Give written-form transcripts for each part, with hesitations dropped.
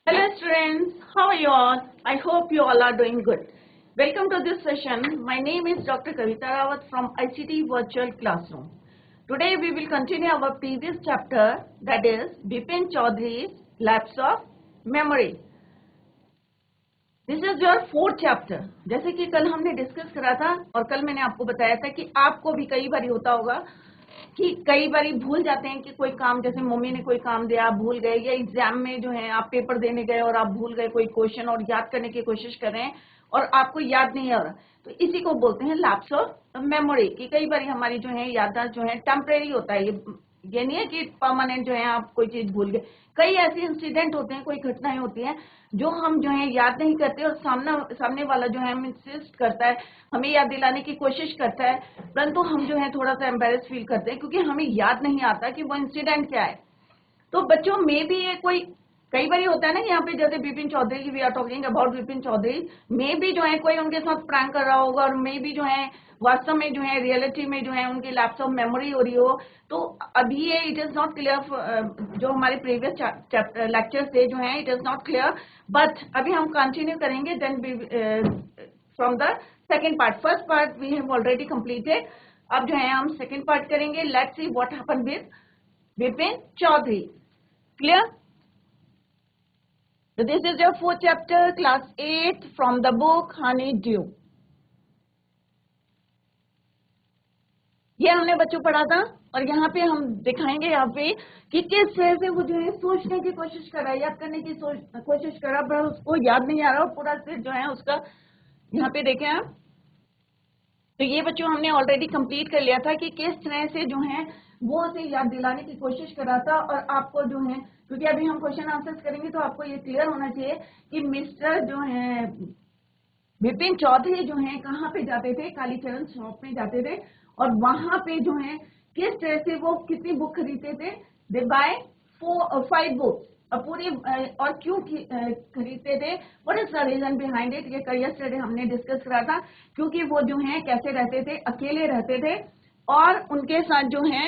Hello students, how are you all? I hope you all are doing good. Welcome to this session. My name is Dr. Kavita Rawat from ICT Virtual Classroom. Today we will continue our previous chapter, that is Bipin Chaudhary's Lapse of Memory. This is your fourth chapter. जैसे कि कल हमने discuss करा था और कल मैंने आपको बताया था कि आपको भी कई बार होता होगा कि कई बार भूल जाते हैं कि कोई काम, जैसे मम्मी ने कोई काम दिया आप भूल गए, या एग्जाम में जो है आप पेपर देने गए और आप भूल गए कोई क्वेश्चन और याद करने की कोशिश कर रहे हैं और आपको याद नहीं आ रहा, तो इसी को बोलते हैं लैप्स ऑफ मेमोरी। कि कई बार हमारी जो है याददाश्त जो है टेम्परेरी होता है, ये नहीं है कि परमानेंट जो है आप कोई चीज भूल गए। कई ऐसे इंसिडेंट होते हैं, कोई घटनाएं होती हैं जो हम जो है याद नहीं करते और सामने वाला जो है हम इंसिस्ट करता है, हमें याद दिलाने की कोशिश करता है, परंतु हम जो है थोड़ा सा एम्बेरस फील करते हैं क्योंकि हमें याद नहीं आता कि वो इंसिडेंट क्या है। तो बच्चों में भी ये कोई कई बार होता है ना, यहाँ पे जैसे बिपिन चौधरी की we are talking about Bipin Chaudhary, में भी जो है कोई उनके साथ प्रैंक कर रहा होगा और में भी जो है वास्तव में जो है रियलिटी में जो है उनकी लैप्स ऑफ मेमोरी हो रही हो। तो अभी ये इट इज नॉट क्लियर, जो हमारे प्रीवियस लेक्चर थे जो है it is not clear, but अभी हम कंटिन्यू करेंगे then from the second part. First part we have already completed, अब जो है हम सेकेंड पार्ट करेंगे। Let's see what happened with Bipin Chaudhary. Clear? So this is your fourth chapter, class 8, from the book Honey Dew. ये हमने बच्चों पढ़ा था और यहाँ पे हम दिखाएंगे यहाँ पे कि किस तरह से वो जो है सोचने की कोशिश कर रहा है, याद करने की कोशिश कर रहा है, पर उसको याद नहीं आ रहा और पूरा से जो है उसका यहाँ पे देखें आप। तो ये बच्चों हमने ऑलरेडी कंप्लीट कर लिया था कि किस तरह से जो है वो उसे याद दिलाने की कोशिश कर रहा था। और आपको जो है, क्योंकि अभी हम क्वेश्चन आंसर्स करेंगे तो आपको ये क्लियर होना चाहिए कि मिस्टर जो है बिपिन चौधरी जो है कहाँ पे जाते थे, कालीचरण शॉप में जाते थे और वहां पे जो है किस तरह से वो कितनी बुक खरीदते थे। दे बाय 5 बुक्स, पूरी और क्यों खरीदते थे, what is the reason behind it. ये यस्टरडे हमने डिस्कस करा था, क्योंकि वो जो है कैसे रहते थे, अकेले रहते थे और उनके साथ जो है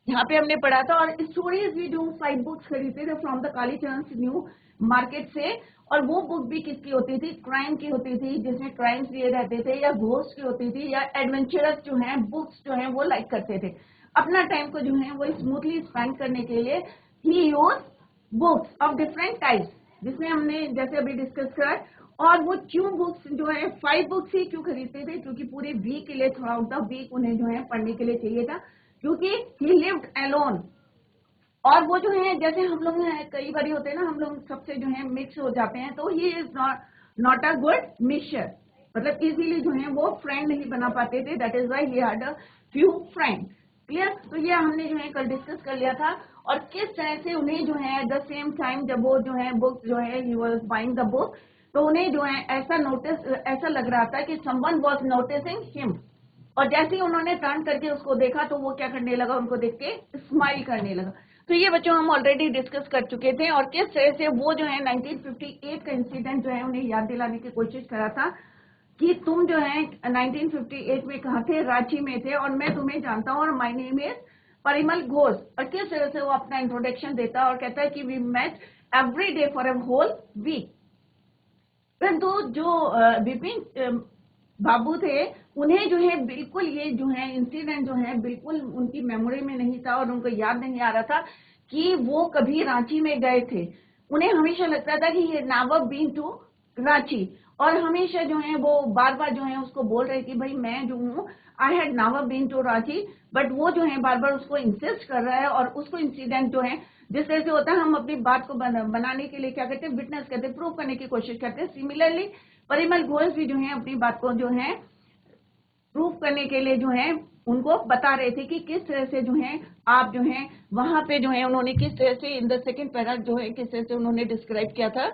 यहाँ पे हमने पढ़ा था। और स्टोरीज भी जो 5 बुक्स खरीदते थे from the Kalicharan new market से, और वो बुक भी किसकी होती थी, क्राइम की होती थी, जिसमें क्राइम्स दिए रहते थे, या घोस्ट की होती थी, या एडवेंचरस जो है बुक्स जो है वो लाइक करते थे। अपना टाइम को जो है वो स्मूथली स्पेंड करने के लिए ही use books of different types, जिसमें हमने जैसे अभी डिस्कस करा। और वो क्यों बुक्स जो है 5 बुक्स ही क्यों खरीदते थे, क्योंकि पूरे वीक के लिए, थोड़ा आउट ऑफ वीक उन्हें जो है पढ़ने के लिए चाहिए था, क्योंकि ही लिव्ड अलोन। और वो जो है जैसे हम लोग कई बार होते हैं ना, हम लोग सबसे जो है मिक्स हो जाते हैं, तो he is not a good mixture, मतलब इजीली जो है वो फ्रेंड नहीं बना पाते थे, that is why he had a few friend. Clear? तो ये हमने जो है कल डिस्कस कर लिया था। और किस तरह से उन्हें जो है एट द सेम टाइम जब वो जो है बुक जो है he was buying the book, तो उन्हें जो है ऐसा लग रहा था कि समवन वाज नोटिसिंग हिम, और जैसे ही उन्होंने टर्न करके उसको देखा तो वो क्या करने लगा, उनको देख के स्माइल करने लगा। तो ये बच्चों हम ऑलरेडी डिस्कस कर चुके थे। और किस तरह से वो जो है 1958 का इंसिडेंट जो है उन्हें याद दिलाने की कोशिश करा था कि तुम जो है 1958 में कहाँ थे, रांची में थे, और मैं तुम्हें जानता हूँ और my name is Parimal Ghosh. और किस तरह से वो अपना इंट्रोडक्शन देता है और कहता है कि we met every day for a whole week. परंतु जो बिपिन बाबू थे, उन्हें जो है बिल्कुल ये जो है इंसिडेंट जो है बिल्कुल उनकी मेमोरी में नहीं था और उनको याद नहीं आ रहा था कि वो कभी रांची में गए थे। उन्हें हमेशा लगता था कि ये नेवर बीन टू रांची, और हमेशा जो है वो बार बार जो है उसको बोल रहे कि भाई मैं जो हूँ I had never been to Ranchi, but वो जो है बार बार उसको इंसिस्ट कर रहा है। और उसको इंसिडेंट जो है जिस तरह से होता है, हम अपनी बात को बनाने के लिए क्या करते हैं, विटनेस करते हैं, प्रूव करने की कोशिश करते हैं। सिमिलरली परिमल घोष भी जो है अपनी बात को जो है प्रूव करने के लिए जो है उनको बता रहे थे कि किस तरह से जो है आप जो है वहां पे जो है उन्होंने किस तरह से इन द सेकेंड पैरा जो है किस तरह से उन्होंने डिस्क्राइब किया था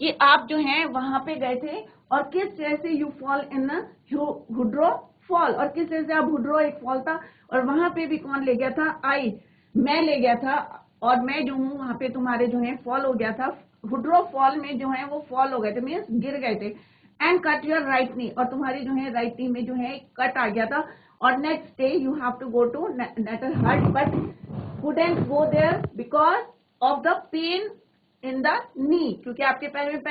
कि आप जो है वहां पे गए थे और किस तरह से यू फॉल इन हुड्रो फॉल, और किस तरह से आप हुड्रो एक फॉल था और वहां पे भी कौन ले गया था, मैं ले गया था, और मैं जो हूँ वहां पे तुम्हारे जो है फॉल हो गया था, हुड्रो फॉल में जो है वो फॉल हो गए थे, मीन्स गिर गए थे। And cut your right knee, और तुम्हारी जो है राइट नी में जो है कट आ गया था। और next day you have to go to Netarhat but couldn't go there because of the pain in the knee, क्योंकि आपके पैर में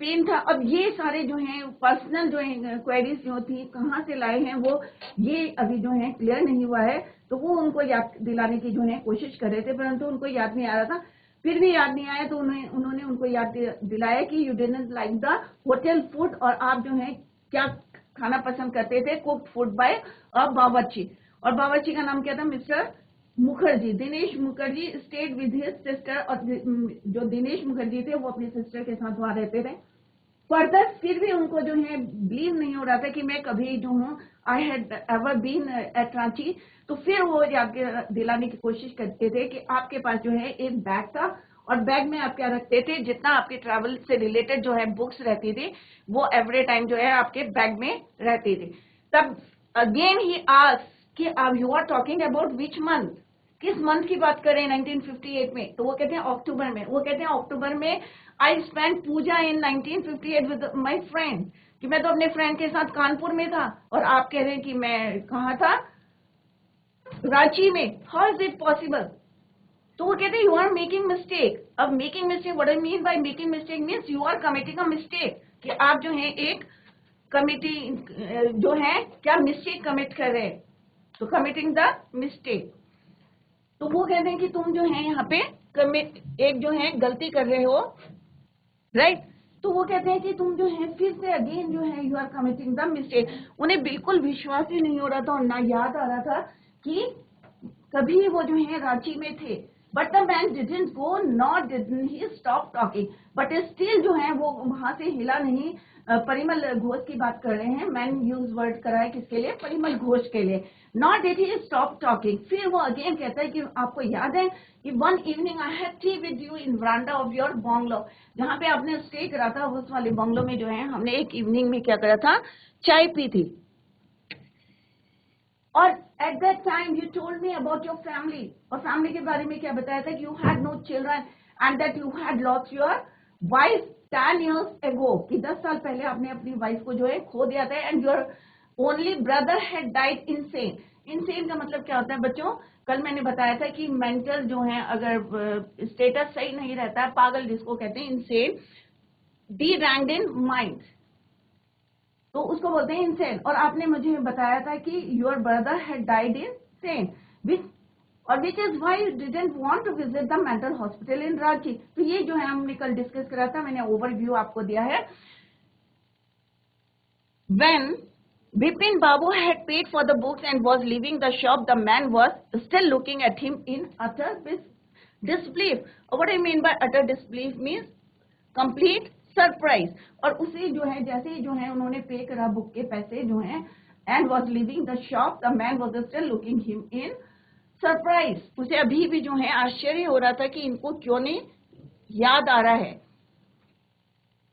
पेन था। अब ये सारे जो हैं पर्सनल जो है क्वेरीज जो थी कहाँ से लाए हैं वो ये अभी जो है क्लियर नहीं हुआ है, तो वो उनको याद दिलाने की जो है कोशिश कर रहे थे, परंतु उनको याद नहीं आ रहा था। फिर भी याद नहीं आया तो उन्होंने उनको याद दिलाया कि you didn't like the hotel food, और आप जो है क्या खाना पसंद करते थे, कुक्ड फूड बाय अ बावर्ची, और बावर्ची का नाम क्या था, mister Mukherjee, Dinesh Mukherjee stayed with his sister, और जो दिनेश मुखर्जी थे वो अपनी सिस्टर के साथ वहां रहते थे। फर्दर फिर भी उनको जो है बिलीव नहीं हो रहा था कि मैं कभी जो हूँ I had ever been at Ranchi, तो फिर वो याद दिलाने की कोशिश करते थे कि आपके पास जो है एक बैग था, और बैग में आप क्या रखते थे, जितना आपके ट्रैवल से रिलेटेड जो है बुक्स रहती थी वो एवरी टाइम जो है आपके बैग में रहती थी। तब अगेन ही आस्क्ड कि अब you are talking about which month, किस मंथ की बात करें 1958 में, तो वो कहते हैं अक्टूबर में। वो कहते हैं अक्टूबर में I spend puja in 1958 with my friend, कि मैं तो अपने फ्रेंड के साथ कानपुर में था, और आप कह रहे हैं कि मैं कहाँ था, रांची में, हाउ इज इट पॉसिबल। तो वो कहते हैं यू आर मेकिंग मिस्टेक। अब making mistake, what I mean by making mistake means you are committing a mistake, कि आप जो है एक कमिटी जो है क्या मिस्टेक कमिट कर रहे हैं, तो कमिटिंग द मिस्टेक। तो वो कहते हैं कि तुम जो है यहाँ पे एक जो है गलती कर रहे हो, राइट। तो वो कहते हैं कि तुम जो है फिर से अगेन जो है you are committing the mistake. उन्हें बिल्कुल विश्वास ही नहीं हो रहा था और ना याद आ रहा था कि कभी वो जो है रांची में थे। But the man didn't go not didn't he stop talking, but still जो है वो वहां से हिला नहीं। परिमल घोष की बात कर रहे हैं, मैन यूज वर्ड करा है किसके लिए, परिमल घोष के लिए। Not did he stop talking. फिर वो अगेन कहता है कि आपको याद है कि one evening I had T with you in veranda of your bungalow, जहाँ पे आपने स्टे करा था उस वाले बंगलो में जो है हमने एक इवनिंग में क्या करा था, चाय पी थी। और at that time you told me about your family, और फैमिली के बारे में क्या बताया था कि you had no children and that you had lost your wife 10 years ago, कि 10 साल पहले आपने अपनी वाइफ को जो है खो दिया था, and your only brother had died insane. Insane का मतलब क्या होता है बच्चों, कल मैंने बताया था कि मेंटल जो है अगर स्टेटस सही नहीं रहता, पागल जिसको कहते हैं insane, D ranked in mind, तो उसको बोलते हैं इनसेन। और आपने मुझे बताया था कि your brother had died insane, which is why you didn't want to visit the mental hospital in Ranchi. तो ये जो है हमने कल डिस्कस करा था, मैंने ओवरव्यू आपको दिया है। When Bipin Babu had paid for the books and was leaving the shop, the man was still looking at him in utter disbelief. What I mean by utter disbelief means complete surprise. और उसे जो है जैसे ही जो है उन्होंने पे करा बुक के पैसे जो है, and was living the shop, the man was still looking him in surprise. उसे अभी भी जो है आश्चर्य हो रहा था कि इनको क्यों नहीं याद आ रहा है।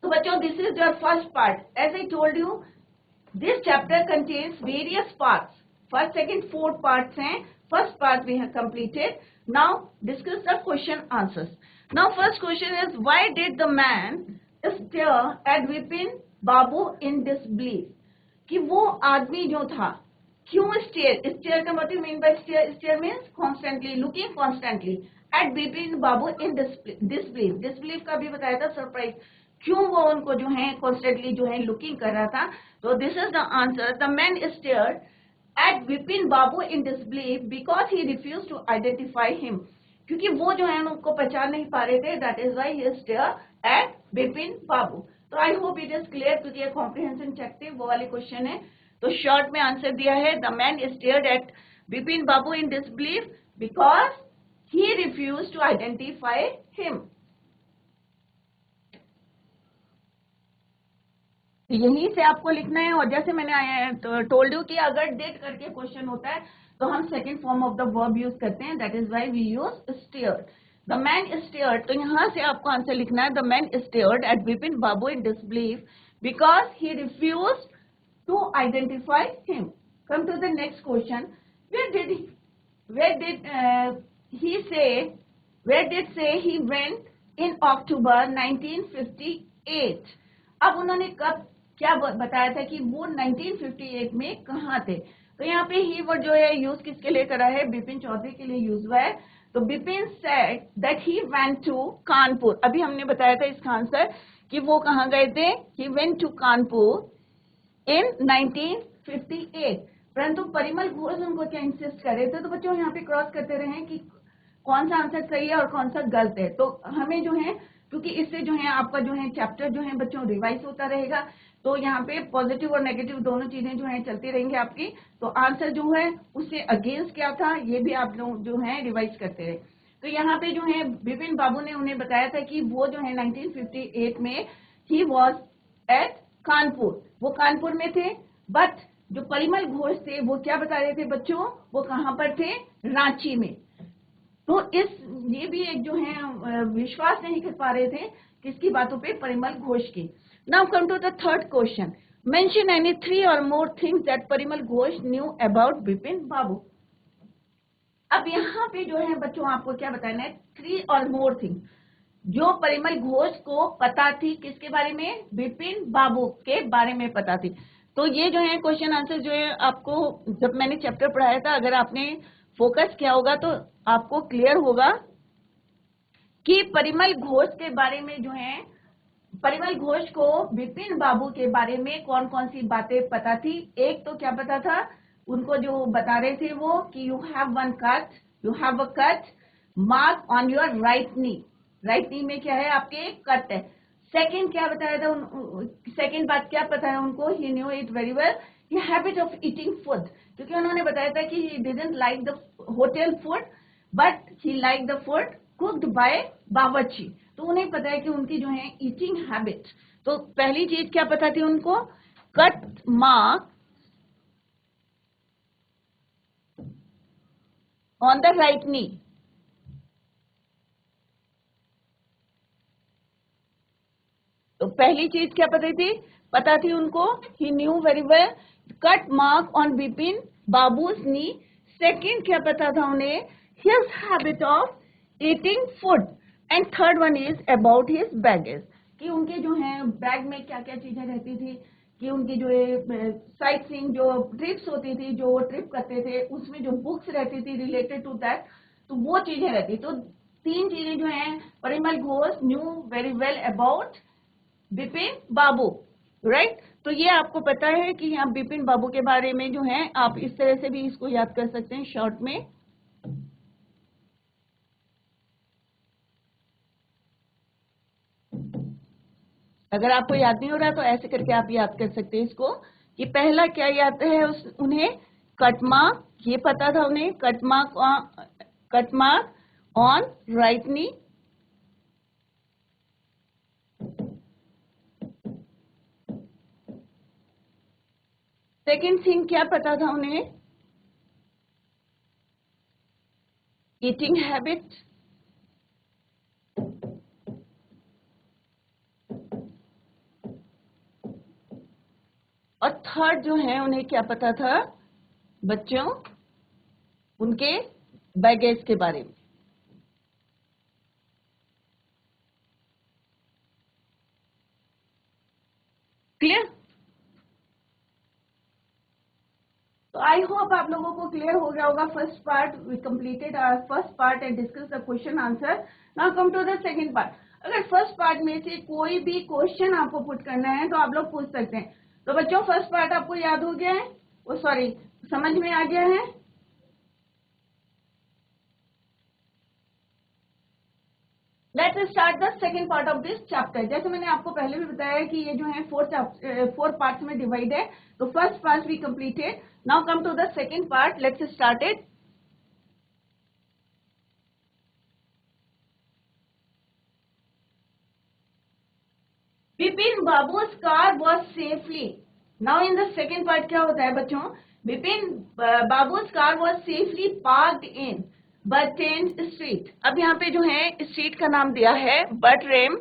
तो बच्चों this is your first part. As I told you this chapter contains various parts, first second fourth parts हैं। First part we have completed. Now discuss the question answers. Now first question is, why did the man stare at Vipin Babu in disbelief? कि वो आदमी जो था क्यों stare का मतलब mean by stare means constantly looking constantly at Vipin Babu in disbelief। Disbelief का भी बताया था सरप्राइज, क्यों वो उनको जो है कॉन्स्टेंटली जो है लुकिंग कर रहा था। तो this is the answer, the man stared at Vipin Babu in disbelief because he refused to identify him, क्योंकि वो जो है उनको पहचान नहीं पा रहे थे। That is why he stared at Bipin Babu. तो I hope it is clear, क्योंकि ये कॉम्प्रिहेंशन चेक थे वो वाले क्वेश्चन है। तो शॉर्ट में आंसर दिया है, the man stared at Bipin Babu in disbelief because he refuse to identify him. यहीं से आपको लिखना है। और जैसे मैंने तो टोल्ड यू कि अगर डेट करके क्वेश्चन होता है तो हम second form of the verb use करते हैं, that is why we use stared. The man stared, तो यहां से आपको आंसर लिखना है, the man stared at Bipin Babu in disbelief because he refuse to identify him. Come to the next question, where did say he went in October 1958? अब उन्होंने कब क्या बताया था कि वो 1958 में कहाँ थे। तो यहाँ पे ही वर्ड जो है यूज किसके लिए करा है, बिपिन चौधरी के लिए यूज हुआ है। तो Bipin said that he went to Kanpur. अभी हमने बताया था इसका आंसर कि वो कहाँ गए थे, ही वेंट टू कानपुर इन 1958। परंतु परिमल घोष उनको क्या इंसिस्ट कर रहे थे। तो बच्चों यहाँ पे क्रॉस करते रहे कि कौन सा आंसर सही है और कौन सा गलत है। तो हमें जो है, क्योंकि इससे जो है आपका जो है चैप्टर जो है बच्चों रिवाइज होता रहेगा, तो यहाँ पे पॉजिटिव और नेगेटिव दोनों चीजें जो है चलती रहेंगी आपकी। तो आंसर जो है उससे अगेंस्ट क्या था ये भी आप लोग जो है रिवाइज करते रहे। तो यहाँ पे जो है बिपिन बाबू ने उन्हें बताया था कि वो जो है 1958 में ही वॉज एट कानपुर, वो कानपुर में थे। बट जो परिमल घोष थे वो क्या बता रहे थे बच्चों, वो कहाँ पर थे, रांची में। तो ये भी एक जो है विश्वास नहीं कर पा रहे थे किसकी बातों पे, परिमल घोष की। Now come to the third question, mention any 3 or more things that Parimal Ghosh knew about Bipin Babu. अब यहाँ पे जो है बच्चों आपको क्या बताना है, 3 or more थिंग्स जो परिमल घोष को पता थी, किसके बारे में, बिपिन बाबू के बारे में पता थी। तो ये जो है क्वेश्चन आंसर जो है आपको जब मैंने चैप्टर पढ़ाया था, अगर आपने फोकस किया होगा तो आपको क्लियर होगा कि परिमल घोष के बारे में जो है, परिमल घोष को बिपिन बाबू के बारे में कौन कौन सी बातें पता थी। एक तो क्या पता था उनको, जो बता रहे थे वो कि you have a cut mark on your right knee. Right knee में क्या है, आपके कट है। सेकंड क्या बताया था, सेकंड बात क्या पता है उनको, he knew it very well, he habit of eating food, क्योंकि उन्होंने बताया था कि he didn't like the hotel food but he like the food cooked by bawarchi. तो उन्हें पता है कि उनकी जो है ईटिंग हैबिट। तो पहली चीज क्या पता थी उनको, cut mark on the right knee. तो पहली चीज क्या पता थी उनको, he knew very well cut mark on Bipin Babu's knee. Second क्या पता था उन्हें, his habit of eating food. And third one is about his baggage, कि उनके जो है बैग में क्या क्या चीजें रहती थी, कि उनकी जो साइट सीइंग जो ट्रिप्स होती थी, जो ट्रिप करते थे उसमें जो बुक्स रहती थी रिलेटेड टू दैट, तो वो चीजें रहती। तो 3 चीजें जो है Parimal Ghosh new very well about Bipin Babu, right. तो ये आपको पता है कि यहाँ बिपिन बाबू के बारे में जो है आप इस तरह से भी इसको याद कर सकते हैं शॉर्ट में। अगर आपको याद नहीं हो रहा तो ऐसे करके आप याद कर सकते हैं इसको, कि पहला क्या याद है उन्हें, कटमार्क, ये पता था उन्हें, cut mark on right knee. Second thing क्या पता था उन्हें, ईटिंग हैबिट। और थर्ड जो है उन्हें क्या पता था बच्चों, उनके बैगेज के बारे में। क्लियर? तो आई होप आप लोगों को क्लियर हो गया होगा। First part we completed our first part and discuss the question answer. Now come to the second part. अगर फर्स्ट पार्ट में से कोई भी क्वेश्चन आपको पुट करना है तो आप लोग पूछ सकते हैं। तो बच्चों फर्स्ट पार्ट आपको याद हो गया है, वो सॉरी समझ में आ गया है। Let's start the second part of this chapter. जैसे मैंने आपको पहले भी बताया कि ये जो है 4 पार्ट्स में डिवाइड है। तो first part we completed, now come to the second part, let's start it. Bipin Babu's car was safely, now in the second part क्या होता है बच्चों, Bipin Babu's car was safely parked in बटरेम स्ट्रीट। अब यहाँ पे जो है स्ट्रीट का नाम दिया है बटरेम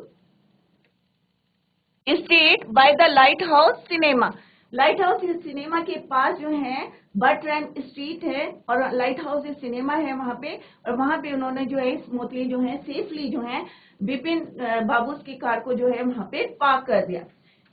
street by the lighthouse cinema. Lighthouse cinema के पास जो है बटरेम स्ट्रीट है और लाइट हाउस सिनेमा है वहां पे। और वहां पे उन्होंने जो है स्मूथली जो है सेफली जो है बिपिन बाबू की कार को जो है वहां पे पार्क कर दिया।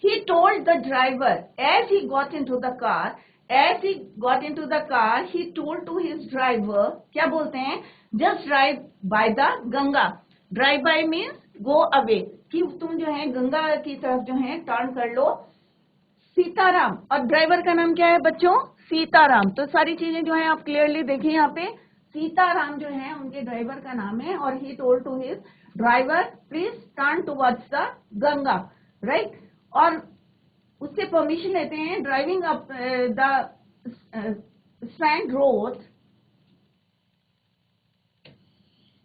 He told the driver as he got into the car As he got into the car, he told to his driver, क्या बोलते हैं, just drive by the Ganga. Drive by means go away, कि तुम जो है गंगा की तरफ जो है टर्न कर लो. सीताराम, और ड्राइवर का नाम क्या है बच्चों, सीताराम. तो सारी चीजें जो है आप क्लियरली देखिए यहाँ पे, सीताराम जो है उनके ड्राइवर का नाम है. और he told to his driver please turn towards the Ganga, right. और उससे परमिशन लेते हैं. Driving up the sand road,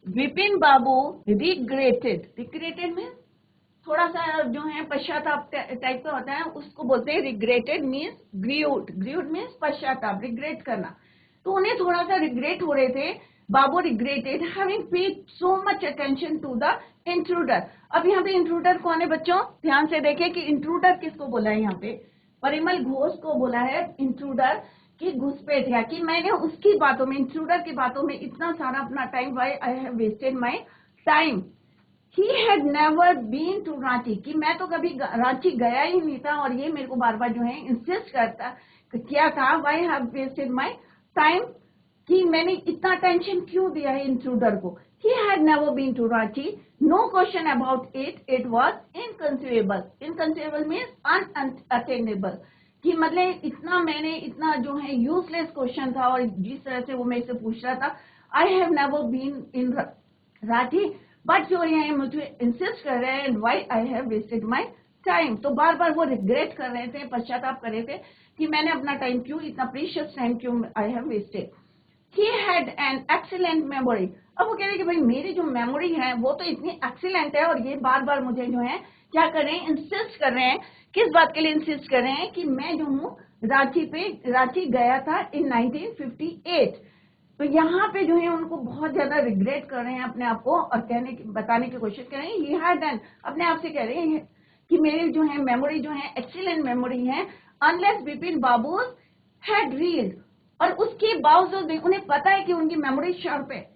Vipin Babu regretted means थोड़ा सा जो है पश्चाताप टाइप का होता है, उसको बोलते हैं रिग्रेटेड मीन्स ग्रीव्ड मीन्स पश्चाताप, रिग्रेट करना. तो उन्हें थोड़ा सा रिग्रेट हो रहे थे. Babu regretted having paid so much attention to the intruder. अब यहाँ पे इंट्रूडर कौन है बच्चों, ध्यान से देखें कि इंट्रूडर किसको बोला है. यहाँ पे परिमल घोष को बोला है इंट्रूडर, कि घुसपैठ है, कि मैंने उसकी बातों में, इंट्रूडर की बातों में इतना सारा अपना time, why I have wasted my time. He had never been to Ranchi, कि मैं तो कभी रांची गया ही नहीं था, और ये मेरे को बार बार जो है इंसिस्ट करता क्या था, why have wasted my time, कि मैंने इतना टेंशन क्यों दिया है इंट्रूडर को. He had never been to Ranchi, no question about it, it was inconceivable. Inconceivable means unattainable, कि मतलब इतना मैंने इतना जो है यूजलेस क्वेश्चन था, और जिस तरह से वो मेरे से पूछ रहा था, I have never been in Ranchi, but जो ये मुझे इंसिस्ट कर रहे हैं, why I have wasted my time. तो बार बार वो रिग्रेट कर रहे थे, पश्चाताप कर रहे थे कि मैंने अपना टाइम क्यों, इतना प्रीशियस टाइम क्यों I have wasted. He had an excellent memory. अब वो कह रहे हैं कि भाई मेरी जो मेमोरी है वो तो इतनी एक्सीलेंट है, और ये बार बार मुझे जो है क्या कर रहे हैं, इंसिस्ट कर रहे हैं. किस बात के लिए इंसिस्ट कर रहे हैं, कि मैं जो हूँ रांची गया था इन 1958. तो यहाँ पे जो है उनको बहुत ज्यादा रिग्रेट कर रहे हैं अपने आप को, और बताने की कोशिश कर रहे हैं. ये हैड एन, अपने आप से कह रहे हैं कि मेरी जो है मेमोरी जो है एक्सीलेंट मेमोरी है, unless Vipin Babu had reeled. और उसके बावजूद उन्हें पता है कि उनकी मेमोरी शार्प है,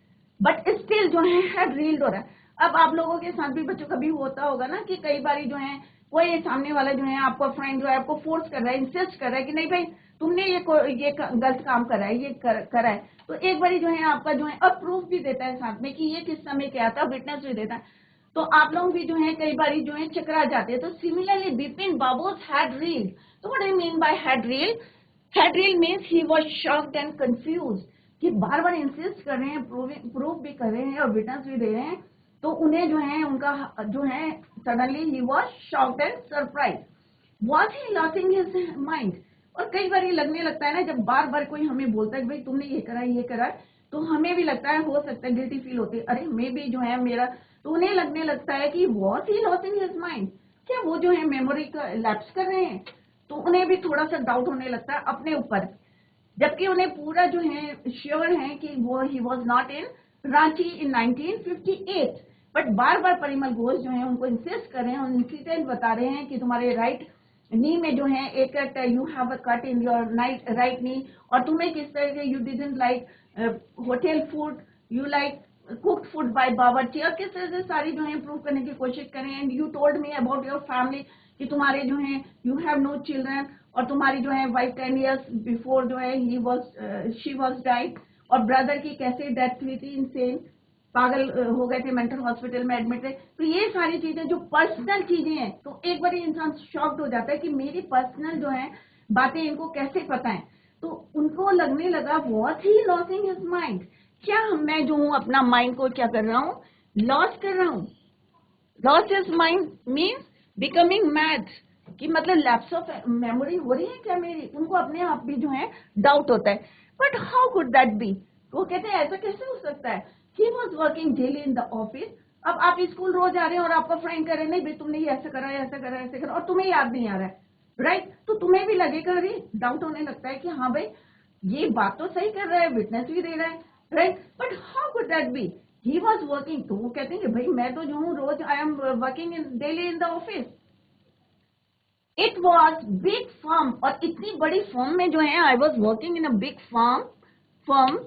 बट स्टिल जो है हैड रील्ड हो रहा है. अब आप लोगों के साथ भी बच्चों कभी होता होगा ना, कि कई बार जो है कोई सामने वाला जो है आपका फ्रेंड जो है आपको फोर्स कर रहा है, इंसिस्ट कर रहा है कि नहीं भाई तुमने ये गलत काम करा है, ये करा है. तो एक बार जो है आपका जो है प्रूफ भी देता है साथ में कि ये किस समय क्या था, विटनेस भी देता है. तो आप लोग भी जो है कई बार जो है चकरा जाते हैं. तो similarly Bipin Babu had reeled. तो what do you mean by had reeled? Had reeled means he was shocked and confuse, कि बार बार इंसिस्ट कर रहे हैं, प्रूफ भी कर रहे हैं और विटनेस भी दे रहे हैं. तो उन्हें जो है उनका जो है suddenly he was shocked and surprise. Was he losing his mind. और कई बार ये लगने लगता है ना, जब बार बार कोई हमें बोलता है कि भाई तुमने ये करा, तो हमें भी लगता है, हो सकता है गिल्टी फील होती है, अरे मैं भी जो है मेरा, तो उन्हें लगने लगता है कि was he losing his mind, क्या वो जो है मेमोरी का लैप्स कर रहे हैं. तो उन्हें भी थोड़ा सा डाउट होने लगता है अपने ऊपर, जबकि उन्हें पूरा जो है श्योर है कि वो he was not in Ranchi in 1958. But बार बार परिमल घोष जो है उनको इंसिस्ट कर रहे हैं, इंसिडेंट बता रहे हैं कि तुम्हारे राइट नी में जो है एक cut, you have a cut in your right knee, और तुम्हें किस तरह के, you didn't like hotel food, you like cooked food by बावर्ची, और किस तरह से सारी जो है प्रूव करने की कोशिश करें. And you told me about your family, कि तुम्हारे जो है यू हैव नो चिल्ड्रन, और तुम्हारी जो है वाइफ 10 years बिफोर जो है शी वॉज डाइड, और ब्रदर की कैसे डेथ हुई थी, इनसेन, पागल हो गए थे, मेंटल हॉस्पिटल में एडमिट थे. तो ये सारी चीजें जो पर्सनल चीजें हैं, तो एक बार इंसान शॉक्ड हो जाता है कि मेरी पर्सनल जो है बातें इनको कैसे पता है. तो उनको लगने लगा was he losing his mind, क्या मैं जो हूँ अपना माइंड को क्या कर रहा हूँ, लॉस कर रहा हूँ. Loss his mind means becoming mad, कि मतलब लैप्स ऑफ मेमोरी हो रही है क्या मेरी, उनको अपने आप भी जो है डाउट होता है. But how could that be, वो कहते हैं ऐसा कैसे हो सकता है. He was working daily in the office. अब आप स्कूल रोज आ रहे हैं और आपका फ्रेंड कह रहे नहीं भाई तुमने ये ऐसा करा, ऐसा करा, ऐसा करा, और तुम्हें याद नहीं आ रहा है, राइट. तो तुम्हें भी लगेगा, अरे डाउट होने लगता है कि हाँ भाई ये बात तो सही कर रहा है, विटनेस भी दे रहा है, right. But how could that be, he was working. तो वो कहते हैं कि भाई मैं तो जो हूँ रोज I am working in daily in the office. It was big firm, और इतनी बड़ी फर्म में जो है I was working in a big firm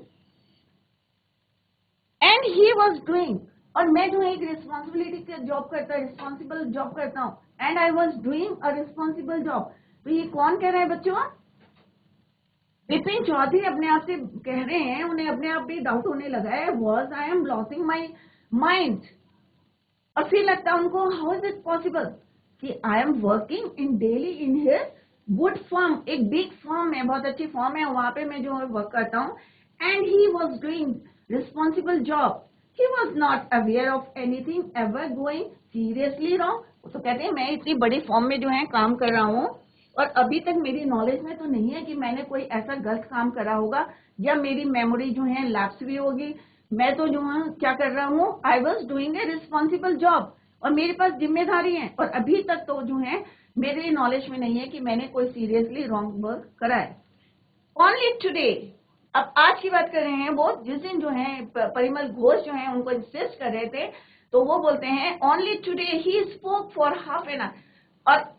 and he was doing, और मैं जो है एक रिस्पॉन्सिबिलिटी जॉब करता, रिस्पॉन्सिबल जॉब करता हूँ, and I was doing a responsible job. तो ये कौन कह रहा है बच्चों, विपिन चौधरी अपने आप से कह रहे हैं, उन्हें अपने आप भी डाउट होने लगा है, was I am losing my mind. और फिर लगता है उनको, हाउ इज इट पॉसिबल कि आई am working in daily in his good firm, एक बिग फर्म है, बहुत अच्छी फर्म है, वहां पे मैं जो है वर्क करता हूँ, and he was doing responsible job, he was not aware of anything ever going seriously wrong. तो कहते हैं मैं इतनी बड़ी फर्म में जो है काम कर रहा हूँ और अभी तक मेरी नॉलेज में तो नहीं है कि मैंने कोई ऐसा गलत काम करा होगा या मेरी मेमोरी जो है लैप्स भी होगी। मैं तो जो है क्या कर रहा हूँ, आई was doing a responsible job और मेरे पास जिम्मेदारी है और अभी तक तो जो है मेरे नॉलेज में नहीं है कि मैंने कोई सीरियसली रॉन्ग वर्क करा है। ओनली टुडे, अब आज की बात कर रहे हैं, वो जिस दिन जो है परिमल घोष जो है उनको इंसिस्ट कर रहे थे, तो वो बोलते हैं only today he spoke for half an our. और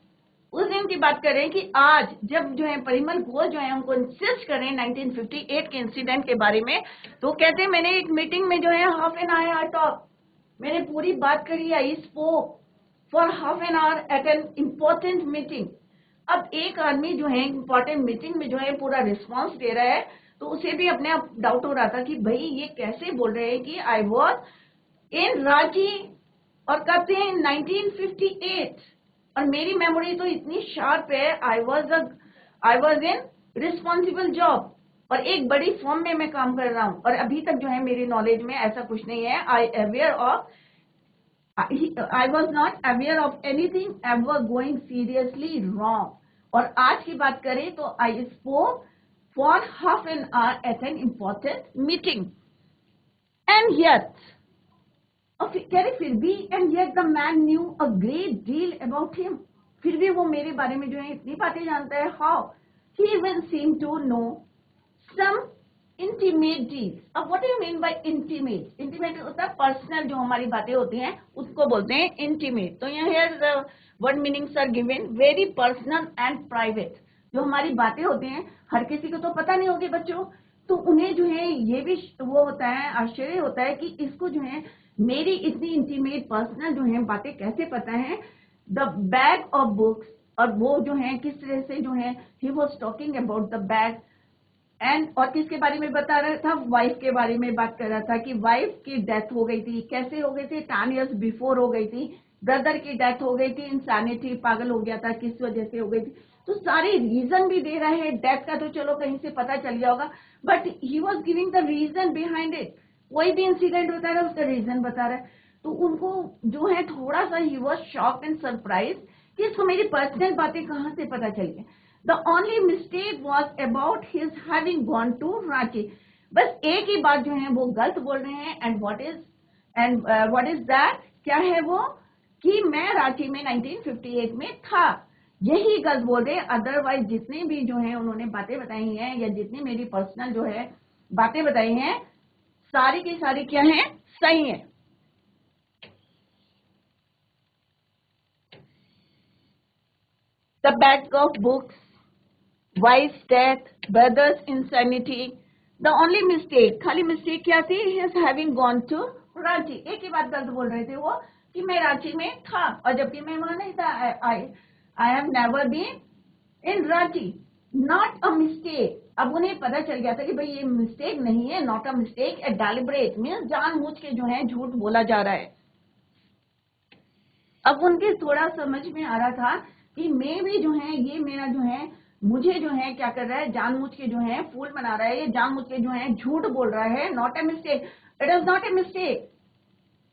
उस दिन की बात करें कि आज जब जो है परिमल घोष जो है उनको इंसिस्ट करें 1958 के इंसिडेंट के बारे में, तो कहते हैं मैंने एक मीटिंग में जो है हाफ एन आवर टॉक, मैंने पूरी बात करी, I spoke for half an hour at an important meeting. अब एक आदमी जो है इम्पोर्टेंट मीटिंग में जो है पूरा रिस्पॉन्स दे रहा है, तो उसे भी अपने आप डाउट हो रहा था कि भाई ये कैसे बोल रहे हैं कि आई वॉज इन रांची और कहते हैं 1958, और मेरी मेमोरी तो इतनी शार्प है, I was in responsible job और एक बड़ी फर्म में मैं काम कर रहा हूँ और अभी तक जो है मेरी नॉलेज में ऐसा कुछ नहीं है, I was not aware of anything ever going seriously wrong। और आज की बात करें तो I spoke for half an hour at an important meeting and yet, और कह रहे फिर भी, and yet the man knew a great deal about him, फिर भी वो मेरे बारे में जो है इतनी बातें जानता है। how he even seemed to know some intimate deals. अब what you mean by intimate? Intimate होता है पर्सनल, जो हमारी बातें होती हैं उसको बोलते हैं इंटीमेट। तो यहाँ word meanings are given, very personal and private. जो हमारी बातें होती हैं हर किसी को तो पता नहीं होगी बच्चों, तो उन्हें जो है ये भी वो होता है, आश्चर्य होता है कि इसको जो है मेरी इतनी इंटीमेट पर्सनल जो है बातें कैसे पता है। द बैग ऑफ बुक्स, और वो जो है किस तरह से जो है he was talking about the bag and, और किसके बारे में बता रहा था, वाइफ के बारे में बात कर रहा था कि वाइफ की डेथ हो गई थी, कैसे हो गई थी, 10 years बिफोर हो गई थी। ब्रदर की डेथ हो गई थी, इंसानिटी, पागल हो गया था, किस वजह से हो गई थी। तो सारे रीजन भी दे रहा है, डेथ का तो चलो कहीं से पता चल गया होगा, but he was giving the reason behind it. कोई भी इंसिडेंट होता है उसका रीजन बता रहा है। तो उनको जो है थोड़ा सा he was shocked and surprise कि इसको मेरी पर्सनल बातें कहाँ से पता चली। The only mistake was about his having gone to Ranchi। बस एक ही बात जो है वो गलत बोल रहे हैं, and what is that, क्या है वो, कि मैं रांची में 1958 में था, यही गलत बोल रहे हैं। अदरवाइज जितने भी जो है उन्होंने बातें बताई हैं या जितनी मेरी पर्सनल जो है बातें बताई हैं, सारी की सारी क्या है, सही है। The bag of books, wife's death, brother's insanity, the only mistake, खाली मिस्टेक क्या थी, his having gone to Ranchi. एक ही बात गलत बोल रहे थे वो कि मैं रांची में था, और जबकि मैं वहां नहीं था। I have never been in Ranchi, not a mistake। अब उन्हें पता चल गया था कि भाई ये मिस्टेक नहीं है, not a mistake, A deliberate means जानबूझ के जो है झूठ बोला जा रहा है। अब उनके थोड़ा समझ में आ रहा था कि मैं भी जो है ये मेरा जो है मुझे जो है क्या कर रहा है, जानबूझ के जो है फूल बना रहा है, ये जानबूझ के जो है झूठ बोल रहा है, not a mistake, it is not a mistake,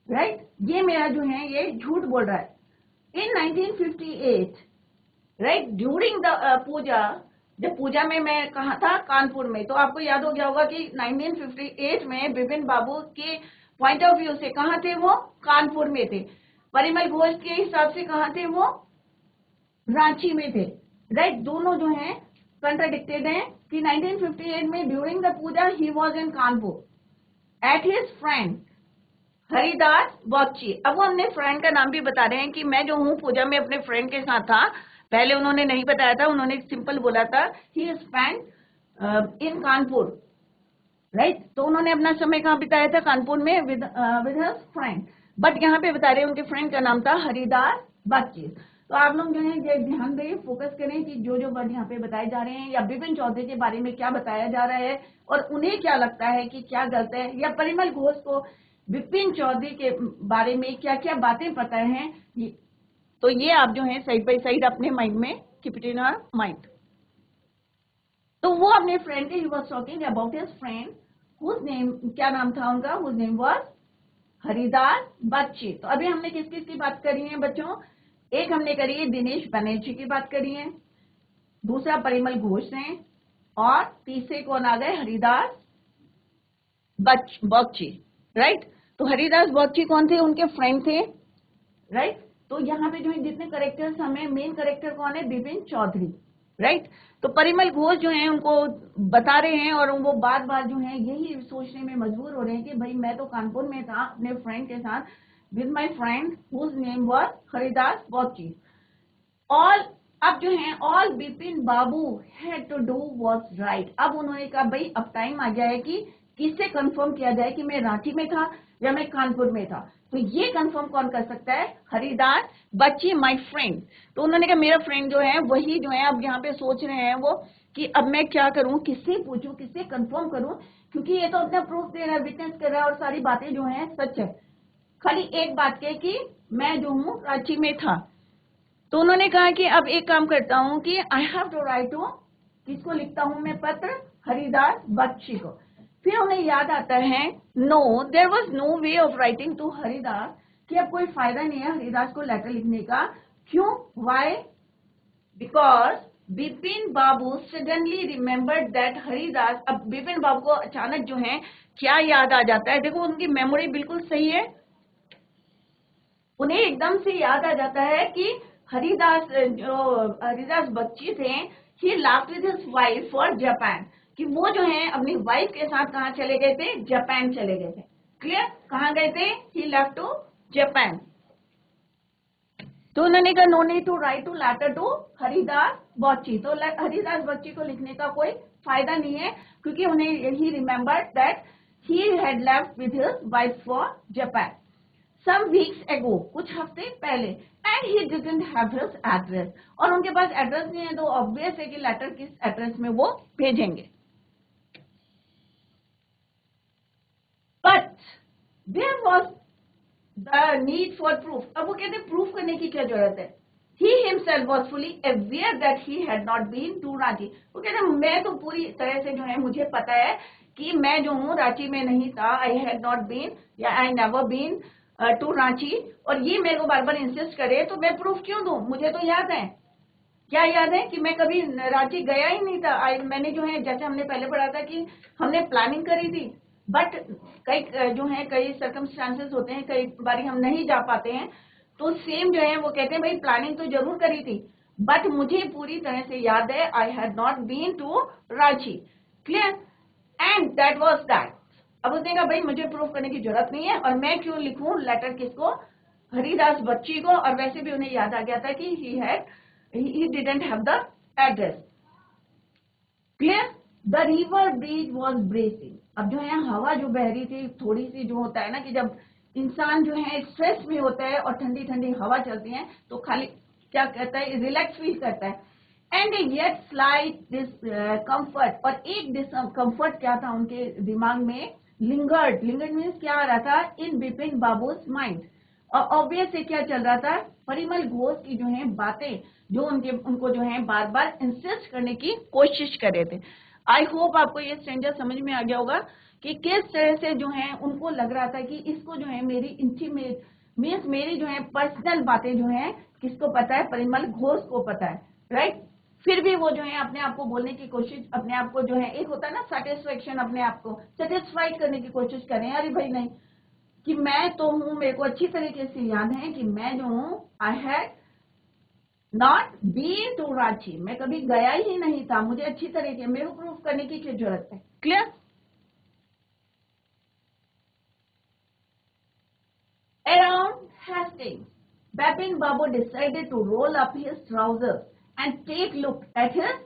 right, ये मेरा जो है ये झूठ बोल रहा है। इन 1958, राइट, ड्यूरिंग द पूजा, जब पूजा में मैं कहा था, कानपुर में, तो आपको याद हो गया होगा कि 1958 में विपिन बाबू के पॉइंट ऑफ व्यू से कहाँ थे वो, कानपुर में थे। परिमल घोष के हिसाब से कहाँ थे वो, रांची में थे, राइट। दोनों जो है कंट्राडिक्टेड हैं कि 1958 में during the puja he was in Kanpur at his friend Haridas Bachchi. अब वो अपने फ्रेंड का नाम भी बता रहे हैं कि मैं जो हूँ पूजा में अपने फ्रेंड के साथ था। पहले उन्होंने नहीं बताया था, उन्होंने सिंपल बोला था ही स्पेंड इन कानपुर, राइट। तो उन्होंने अपना समय कहाँ बिताया था, कानपुर में विद हिज फ्रेंड। बट यहाँ पे बता रहे हैं उनके फ्रेंड का नाम था हरिदास बच्ची। तो आप लोग जो है ये ध्यान दें, फोकस करें कि जो जो वर्ड यहाँ पे बताए जा रहे हैं या बिपिन चौधरी के बारे में क्या बताया जा रहा है और उन्हें क्या लगता है कि क्या गलत है, या परिमल घोष को बिपिन चौधरी के बारे में क्या क्या बातें पता है। तो ये आप जो है साइड बाई साइड अपने माइंड में keep it in our mind. तो वो अपने फ्रेंड के, he was talking about his friend whose name, क्या नाम था उनका, whose name was Haridas Bachchi. तो अभी हमने किस किस की बात करी है बच्चों, एक हमने करी है दिनेश बनर्जी की बात करी है, दूसरा परिमल घोष है, और तीसरे कौन आ गए, हरिदास बच्ची, राइट। तो हरिदास बच्ची कौन थे, उनके फ्रेंड थे, राइट। तो यहाँ पे जो है जितने करेक्टर्स, हमें मेन करेक्टर कौन है, बिपिन चौधरी, राइट। तो परिमल घोष जो है उनको बता रहे हैं और वो बार बार जो है यही सोचने में मजबूर हो रहे हैं कि भाई मैं तो कानपुर में था अपने फ्रेंड के साथ, with my friend whose name was Haridas Bachchi. All, अब जो है all Bipin Babu had to do was write. अब उन्होंने कहा भाई अब टाइम आ गया है कि किससे कंफर्म किया जाए कि मैं रांची में था या मैं कानपुर में था। तो ये कंफर्म कौन कर सकता है, हरिदास बच्ची माय फ्रेंड। तो उन्होंने कहा मेरा फ्रेंड जो है वही जो है अब यहाँ पे सोच रहे हैं वो कि अब मैं क्या करूं, किससे पूछूं, किससे कंफर्म करूं, क्योंकि ये तो अपना प्रूफ दे रहा है, विटनेस कर रहा है और सारी बातें जो है सच है, खाली एक बात के कि मैं जो हूँ रांची में था। तो उन्होंने कहा कि अब एक काम करता हूं कि I have to write to, किसको लिखता हूं मैं पत्र, हरिदास बच्ची को। फिर उन्हें याद आता है no there was no way of writing to Haridas, कि अब कोई फायदा नहीं है हरिदास को लेटर लिखने का। क्यों, why, because Bipin Babu suddenly remembered that Haridas. अब बिपिन बाबू को अचानक जो है क्या याद आ जाता है, देखो उनकी मेमोरी बिल्कुल सही है, उन्हें एकदम से याद आ जाता है कि हरिदास, जो हरिदास बच्ची थे, he left with his wife for Japan, कि वो जो है अपनी वाइफ के साथ कहाँ चले गए थे, जापान चले गए थे। क्लियर, कहाँ गए थे, ही लेफ्ट टू जापान। तो उन्होंने कहा no need to write to letter to Haridas Bachchi. तो हरिदास बच्ची को लिखने का कोई फायदा नहीं है, क्योंकि उन्हें he remember that he had left with his wife for Japan some weeks ago, कुछ हफ्ते पहले, and he didn't have his address, और उनके पास एड्रेस नहीं है, तो ऑब्वियस है कि लेटर किस एड्रेस में वो भेजेंगे। But there was the need for proof। अब वो कहते हैं प्रूफ करने की क्या जरूरत है, he himself was fully aware that he had not been to Ranchi. वो कहते हैं मैं तो पूरी तरह से जो है मुझे पता है कि मैं जो हूँ रांची में नहीं था, I had not been या I never been to Ranchi, और ये मेरे को बार बार इंसिस्ट करे तो मैं प्रूफ क्यों दूं, मुझे तो याद है, क्या याद है कि मैं कभी रांची गया ही नहीं था। मैंने जो है जैसे हमने पहले पढ़ा था कि हमने प्लानिंग करी थी, बट कई जो है कई सर्कमस्टांसेस होते हैं, कई बारी हम नहीं जा पाते हैं, तो सेम जो है वो कहते हैं भाई प्लानिंग तो जरूर करी थी बट मुझे पूरी तरह से याद है, I had not been to Ranchi. Clear, and that was that. अब उसने कहा भाई मुझे प्रूफ करने की जरूरत नहीं है, और मैं क्यों लिखूं लेटर किसको, हरिदास बच्ची को, और वैसे भी उन्हें याद आ गया था कि he didn't have the address। Clear, the river breeze was bracing. अब जो है हवा जो बह रही थी, थोड़ी सी जो होता है ना कि जब इंसान जो है स्ट्रेस में होता है और ठंडी ठंडी हवा चलती है तो खाली क्या कहता है, रिलैक्स फील करता है। And yet slight this comfort, और एक डिसकंफर्ट क्या था उनके दिमाग में, लिंगर्ड मीन्स क्या आ रहा था, इन बिपिन बाबूज माइंड। और ऑब्वियस से क्या चल रहा था, परिमल घोष की जो है बातें जो उनको जो है बार बार इंसिस्ट करने की कोशिश कर रहे थे। आई होप आपको ये स्ट्रेंजर समझ में आ गया होगा कि किस तरह से जो है उनको लग रहा था कि इसको जो है मेरी इंटीमेट मीन्स मेरी जो है पर्सनल बातें जो है किसको पता है, परिमल घोष को पता है, राइट। फिर भी वो जो है अपने आप को बोलने की कोशिश, अपने आप को जो है एक होता है ना सेटिस्फेक्शन, अपने आप को सेटिस्फाइड करने की कोशिश करें, अरे भाई नहीं कि मैं तो हूं, मेरे को अच्छी तरीके से याद है कि मैं जो हूं, I had not been to Ranchi, मैं कभी गया ही नहीं था, मुझे अच्छी तरीके, मेरे को प्रूफ करने की क्या जरूरत है। Clear, around Hastings, Bapin Babu decided to roll up his trousers and take look at his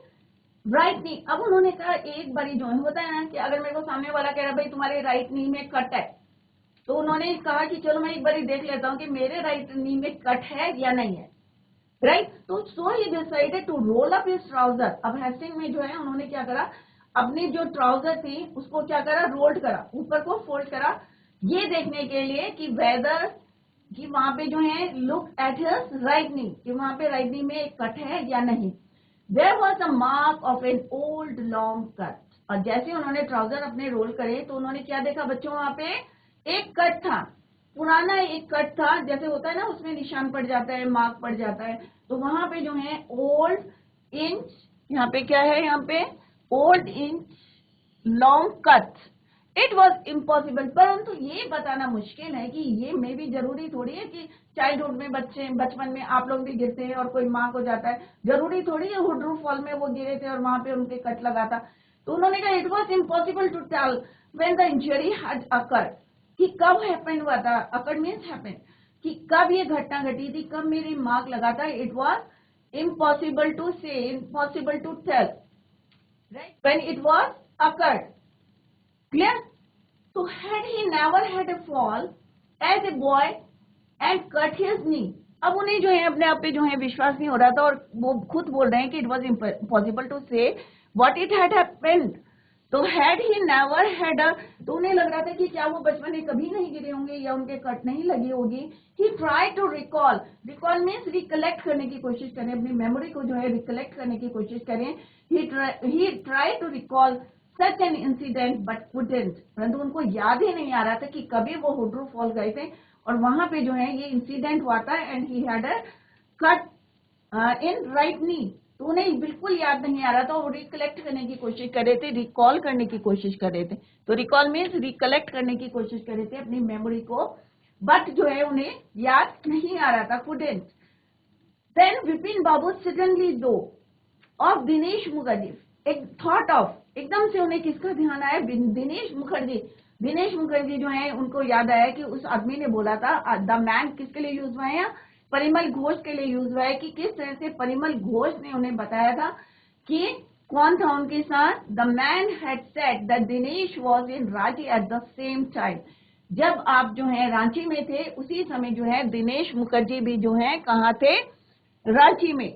right knee। अब उन्होंने कहा एक बारी जो होता है ना कि अगर मेरे को सामने वाला कह रहा भाई तुम्हारे राइट नी में कट है, तो उन्होंने कहा कि चलो मैं एक बारी देख लेता हूँ कि मेरे राइट नी में कट है या नहीं है। राइट। तो so he decided to roll up his trouser. अब हेस्टिंग में जो है उन्होंने क्या करा, अपनी जो ट्राउजर थी उसको क्या करा, रोल्ड करा, ऊपर को फोल्ड करा, ये देखने के लिए कि वेदर, कि वहां पे जो है look at his right knee, कि वहां पे राइट नी में एक कट है या नहीं। There was a mark of an old long cut. और जैसे उन्होंने ट्राउजर अपने रोल करे तो उन्होंने क्या देखा बच्चों, वहां पे एक कट था, पुराना एक कट था, जैसे होता है ना उसमें निशान पड़ जाता है, मार्क पड़ जाता है। तो वहां पे जो है ओल्ड इंच, यहाँ पे क्या है, यहाँ पे old inch long cut. It was impossible, परंतु ये बताना मुश्किल है कि ये में भी जरूरी थोड़ी है कि चाइल्डहुड में बच्चे, बचपन में आप लोग भी गिरते हैं और कोई मार्क हो जाता है, जरूरी थोड़ी है हुड्रू फॉल में वो गिरे थे और वहां पे उनके कट लगा था। तो उन्होंने कहा it was impossible to tell when the injury had occurred, कि कब हैपन हुआ था, अकर्ड मीन्स हैपन, कि कब ये घटना घटी थी, कब मेरी मार्क लगा था। It was impossible to say, impossible to tell, right, when it was occurred. Clear? So had he never had a fall as a boy and cut his knee, अब उन्हें जो है अपने आप पे जो है विश्वास नहीं हो रहा था और वो खुद बोल रहे हैं कि इट वॉज इम्पॉसिबल टू से व्हाट इट हैड हैपेंड। तो had he never had a, तो उन्हें लग रहा था कि क्या वो बचपन में कभी नहीं गिरे होंगे या उनके कट नहीं लगी होगी। He try to recall, recall means recollect करने की कोशिश करें, अपनी मेमोरी को जो है रिकलेक्ट करने की कोशिश करें। He try to recall such an incident but couldn't, परंतु उनको याद ही नहीं आ रहा था कि कभी वो हुड्रू फॉल गए थे और वहां पे जो है ये इंसिडेंट हुआ था। And he had a cut in right knee, तो उन्हें बिल्कुल याद नहीं आ रहा था, वो रिकलेक्ट करने की कोशिश कर रहे थे, रिकॉल करने की कोशिश कर रहे थे। तो रिकॉल मीन्स रिकलेक्ट करने की कोशिश कर रहे थे अपनी मेमोरी को, बट जो है उन्हें याद नहीं आ रहा था, कुडंट। देन विपिन बाबू सडनली दो ऑफ दिनेश मुखर्जी, एक थॉट ऑफ, एकदम से उन्हें किसका ध्यान आया, दिनेश मुखर्जी। दिनेश मुखर्जी जो है उनको याद आया कि उस आदमी ने बोला था, द मैन किसके लिए यूज हुआ है, परिमल घोष के लिए यूज हुआ है, कि किस तरह से परिमल घोष ने उन्हें बताया था कि कौन था उनके साथ। The man had said that Dinesh was in Ranchi at the same time, जब आप जो है रांची में थे उसी समय जो है दिनेश मुखर्जी भी जो है कहाँ थे, रांची में,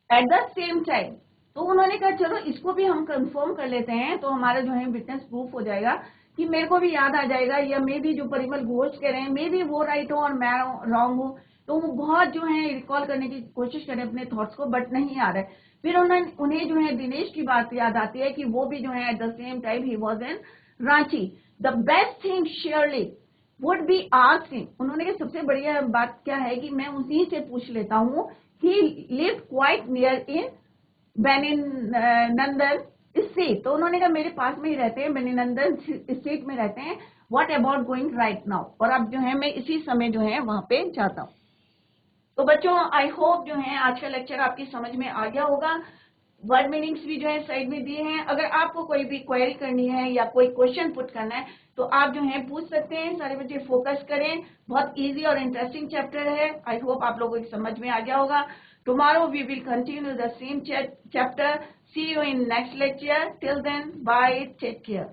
एट द सेम टाइम। तो उन्होंने कहा चलो इसको भी हम कंफर्म कर लेते हैं, तो हमारा जो है विटनेस प्रूफ हो जाएगा कि मेरे को भी याद आ जाएगा, या मे भी जो परिमल घोष कह रहे हैं मे भी वो राइट हो और मैं रॉन्ग हूँ। तो वो बहुत जो है रिकॉल करने की कोशिश करें अपने थॉट्स को, बट नहीं आ रहा है। फिर उन्हें जो है दिनेश की बात याद आती है कि वो भी जो है at the same time he was in Ranchi. The best thing surely would be asked him, उन्होंने कहा सबसे बढ़िया बात क्या है कि मैं उसी से पूछ लेता हूँ। He live quite near in बेनिनंदन स्ट्रीट, तो उन्होंने कहा मेरे पास में ही रहते हैं, बेनिनंदन स्ट्रीट में रहते हैं। What about going right now, और अब जो है मैं इसी समय जो है वहां पे जाता हूँ। तो बच्चों आई होप जो है आज का लेक्चर आपकी समझ में आ गया होगा। वर्ड मीनिंग्स भी जो है साइड में दिए हैं, अगर आपको कोई भी क्वेरी करनी है या कोई क्वेश्चन पुट करना है तो आप जो है पूछ सकते हैं। सारे बच्चे फोकस करें, बहुत इजी और इंटरेस्टिंग चैप्टर है। आई होप आप लोगों को समझ में आ गया होगा। Tomorrow we will continue the same chapter. See you in next lecture. Till then bye, take care.